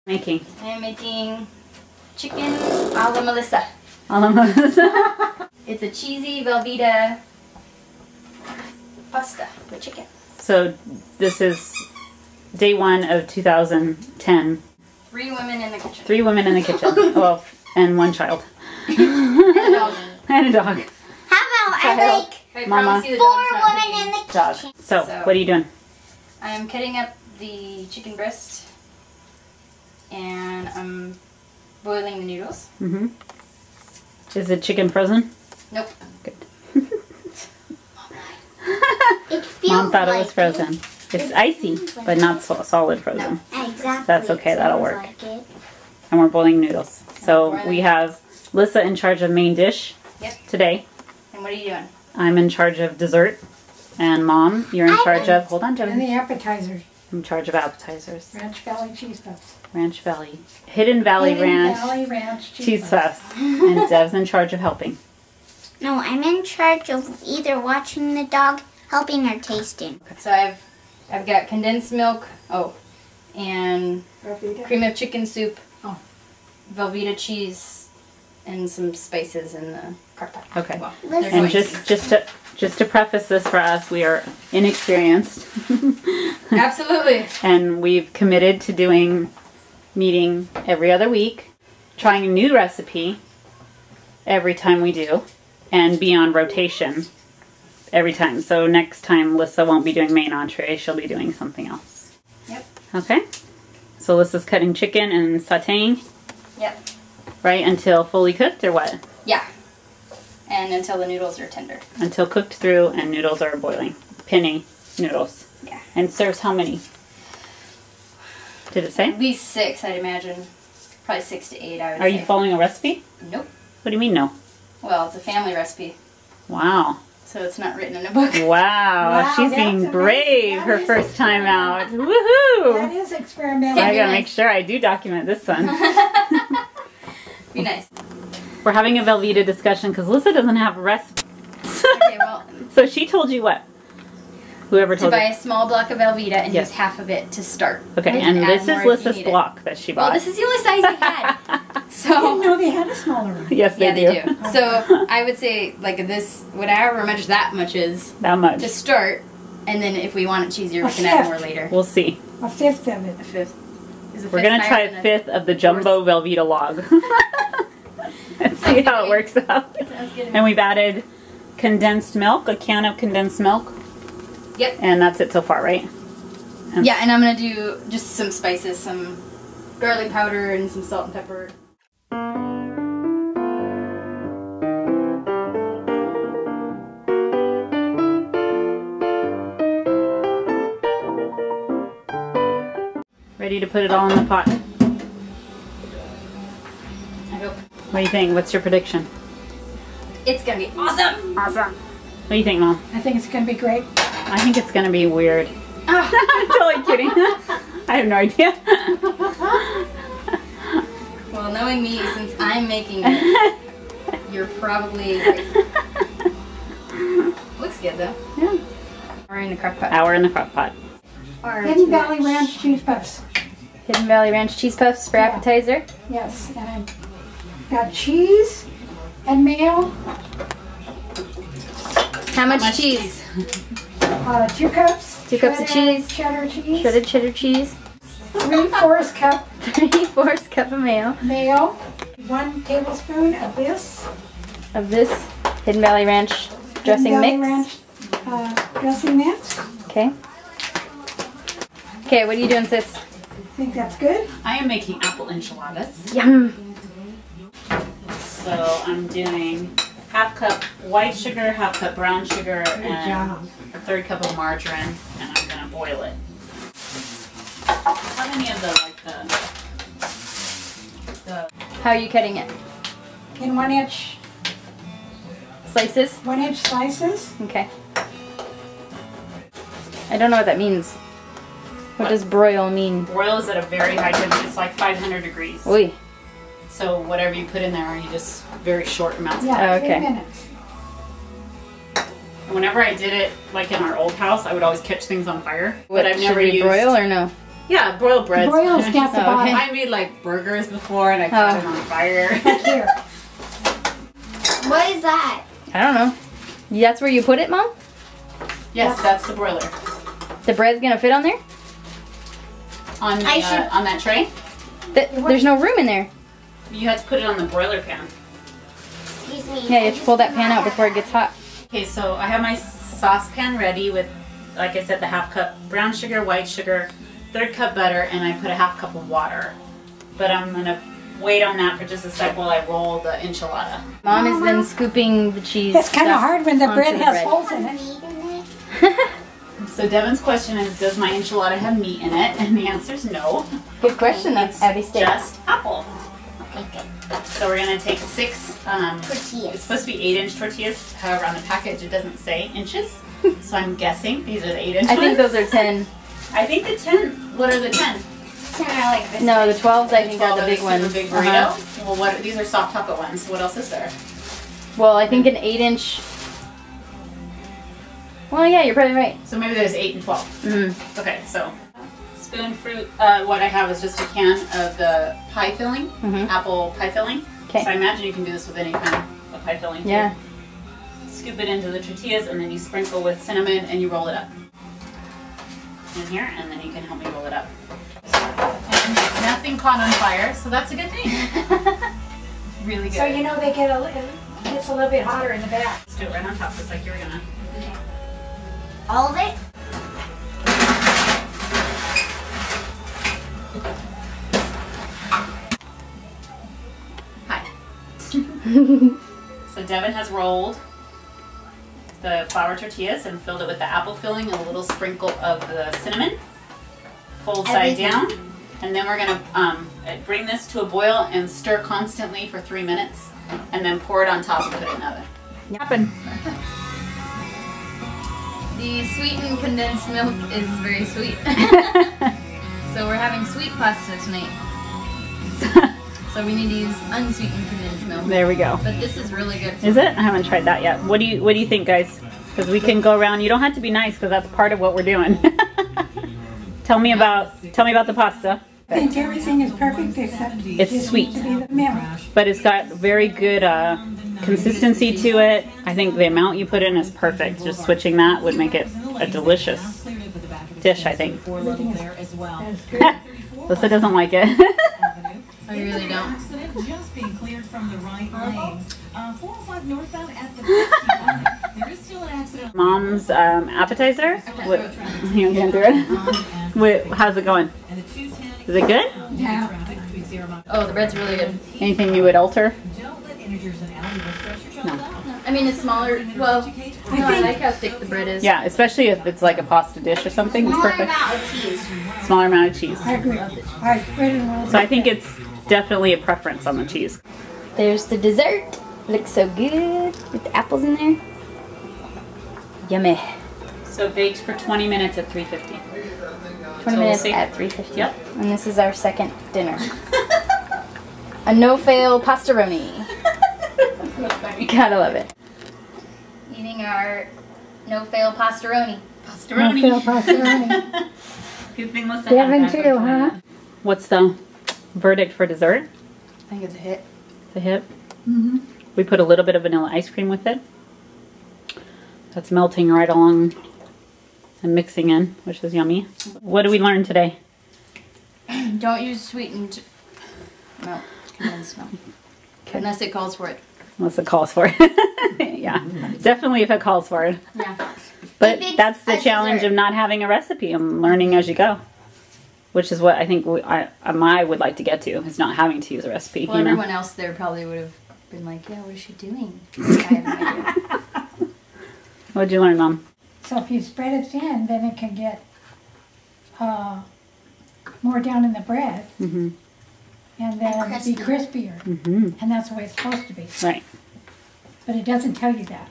Making? I am making chicken a la Melissa. A la Melissa? It's a cheesy Velveeta pasta with chicken. So this is day 1 of 2010. 3 women in the kitchen. 3 women in the kitchen. Well, and 1 child. And a dog. And a dog. How about I like Mama. 4 women in the Dog. kitchen? So, what are you doing? I'm cutting up the chicken breast and I'm boiling the noodles. Mm-hmm. Is the chicken frozen? Nope. Good. It feels Mom thought like it was frozen. It's icy, but not solid frozen. Exactly. That's okay, that'll work. Like it. And we're boiling noodles. So we have Lissa in charge of main dish today. And what are you doing? I'm in charge of dessert. And Mom, you're in charge of, hold on, And Devin. the appetizers. I'm in charge of appetizers. Ranch Valley cheese puffs. Ranch Valley. Hidden Valley Ranch. Valley Ranch Cheese puffs. And Dev's in charge of helping. No, I'm in charge of either watching the dog, helping, or tasting. So I've got condensed milk, and Velveeta. cream of chicken soup, Oh. Velveeta cheese, and some spices in the crock pot. Okay. Well, Listen. they're And going just to preface this for us, we are inexperienced. Absolutely. And we've committed to meeting every other week, trying a new recipe every time we do, and be on rotation every time. So next time Lissa won't be doing main entree, she'll be doing something else. Yep. Okay? So Lissa's cutting chicken and sauteing, Yep. right, until fully cooked or what? Yeah. And until the noodles are tender. Until cooked through and noodles are boiling. Penny noodles. Yeah. And serves how many? Did it say? At least 6, I'd imagine. Probably 6 to 8, I would Are say. you following a recipe? Nope. What do you mean no? Well, it's a family recipe, Wow. so it's not written in a book. Wow, Wow, she's that's being amazing. brave That her is first time out. That Woohoo! is experimental. I be gotta nice. make sure I do document this one. Be nice. We're having a Velveeta discussion because Lissa doesn't have a recipe. Okay, well, So she told you what? Whoever to told buy you. a small block of Velveeta and Yes. use half of it to start. Okay, And and add this more is if you Lissa's need it. block that she Well, bought. this is the only size they had. I didn't So, know they had a smaller one. Yes, they yeah, do. they do. So, I would say, like, this, whatever much that much is, That much. to start, and then if we want it cheesier, we A can add fifth. more later. We'll see. A fifth of it. A fifth. Is a We're fifth gonna higher try than a fifth of the jumbo Velveeta log. And see how it works out. Sounds good. And we've added condensed milk, a can of condensed milk. Yep. And that's it so far, right? Yeah, and I'm gonna do just some spices, some garlic powder and some salt and pepper. Ready to put it all in the pot. I hope What do you think? What's your prediction? it's gonna be awesome. Awesome. What do you think, Mom? I think it's going to be great. I think it's gonna be weird. Ah. I'm totally kidding. I have no idea. Well, knowing me, since I'm making it, you're probably right. Looks good though. Yeah. We're in the crock pot. Hour in the crock pot. Hidden Valley Ranch cheese puffs. Hidden Valley Ranch cheese puffs for appetizer. Yes, and I've got cheese and mayo. How much cheese? 2 cups. 2 cups of cheese. Cheddar cheese. Shredded cheddar cheese. 3/4 cup 3/4 cup of mayo. mayo. 1 tablespoon of this. Hidden Valley Ranch dressing Hidden mix. Valley Ranch dressing mix. Okay. Okay, what are you doing, sis? Think that's good. I am making apple enchiladas. Yum. So I'm doing 1/2 cup white sugar, 1/2 cup brown sugar, and job. a 1/3 cup of margarine, and I'm gonna boil it. How many of the How are you cutting it? In 1-inch Slices? 1-inch slices. Okay. I don't know what that means. What does broil mean? broil is at a very high temperature. It's like 500 degrees. Oy. So whatever you put in there, you just very short amounts. Yeah, Oh, okay. 3 minutes. And whenever I did it, like in our old house, I would always catch things on fire. But I've Should never we used. broil or no? Yeah, broiled breads. Broil's got the bottom. I made like burgers before and I put them on fire. Here. What is that? I don't know. That's where you put it, Mom? Yes, that's the broiler. The bread's gonna fit on there? On that tray? There's no room in there. You have to put it on the broiler pan. Excuse me. Yeah, you have to pull that pan out before it gets hot. Okay, so I have my saucepan ready with, like I said, the 1/2 cup brown sugar, white sugar, 1/3 cup butter, and I put a 1/2 cup of water. But I'm gonna wait on that for just a sec while I roll the enchilada. Mom is then scooping the cheese. It's kind of stuff hard when the onto bread the has holes in it. So Devin's question is, does my enchilada have meat in it? And the answer is no. Good question, It's Abby Steak. just apple. Okay, good. So we're gonna take 6, it's Tortillas. supposed to be 8-inch tortillas. However, on the package it doesn't say inches. So I'm guessing these are the 8-inch I think ones. those are 10. I think the 10, what are the 10? Like this. No, the 12s I think are the big super ones. Big burrito? Well, what? These are soft taco ones. What else is there? Well, I think an 8-inch. Well, yeah, you're probably right. So maybe there's 8 and 12. Mm-hmm. Okay, so spoon fruit. What I have is just a can of the pie filling, apple pie filling. Okay. So I imagine you can do this with any kind of pie filling. Too. Yeah. Scoop it into the tortillas and then you sprinkle with cinnamon and you roll it up in here, and then you can help me roll it up. And nothing caught on fire, so that's a good thing. Really good. So you know they get it's a little bit hotter in the back. Let's do it right on top, just like you were gonna. All of it? Hi. So Devin has rolled the flour tortillas and filled it with the apple filling and a little sprinkle of the cinnamon. Fold side down. And then we're gonna bring this to a boil and stir constantly for 3 minutes. And then pour it on top and put it in the oven. Happen. The sweetened condensed milk is very sweet. So we're having sweet pasta tonight. So we need to use unsweetened condensed milk. There we go. But this is really good. Is it? I haven't tried that yet. What do you think, guys? Because we can go around. You don't have to be nice because that's part of what we're doing. Tell me about the pasta. I think everything is perfect except It's sweet, to be the milk. but it's got very good consistency to it. I think the amount you put in is perfect. Just switching that would make it a delicious dish, I think. Alyssa doesn't like it. I really don't. Just being cleared from the right lane. 405 northbound at the 51. There is still an accident. Mom's appetizer. What, you can't do it. Wait, how's it going? Is it good? Yeah. Oh, the bread's really good. Anything you would alter? I mean, it's smaller. Well, no, I like how thick the bread is. Yeah, especially if it's like a pasta dish or something. It's perfect. Smaller amount of cheese. I agree. I spread it a little So I think it's definitely a preference on the cheese. There's the dessert. Looks so good with the apples in there. Yummy. So baked for 20 minutes at 350. 20 So minutes we'll see. at 350. Yep. And this is our second dinner. A no-fail pastaroni. Gotta love it. Eating our no-fail pastaroni. No-fail pastaroni. Good thing Alyssa Devin had that. too, huh? What's the verdict for dessert? I think it's a hit. It's a hit. We put a little bit of vanilla ice cream with it. That's melting right along and mixing in, which is yummy. What did we learn today? Don't use sweetened milk, condensed milk. Unless it calls for it. Unless it calls for it. Yeah, definitely if it calls for it. Yeah. But If it's that's the a challenge dessert. of not having a recipe. I'm learning as you go. Which is what I think I would like to get to, is not having to use a recipe. Well, you know? everyone else there probably would have been like, yeah, what is she doing? I have no idea. What'd you learn, Mom? So if you spread it thin, then it can get more down in the bread. Mm-hmm. And then be crispier. Mm-hmm. And that's the way it's supposed to be. Right. But it doesn't tell you that.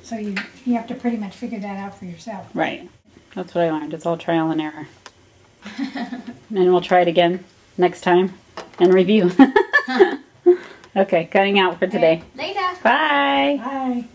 So you have to pretty much figure that out for yourself. Right. That's what I learned. It's all trial and error. And we'll try it again next time and review. Okay, cutting out for today. Later. Bye. Bye.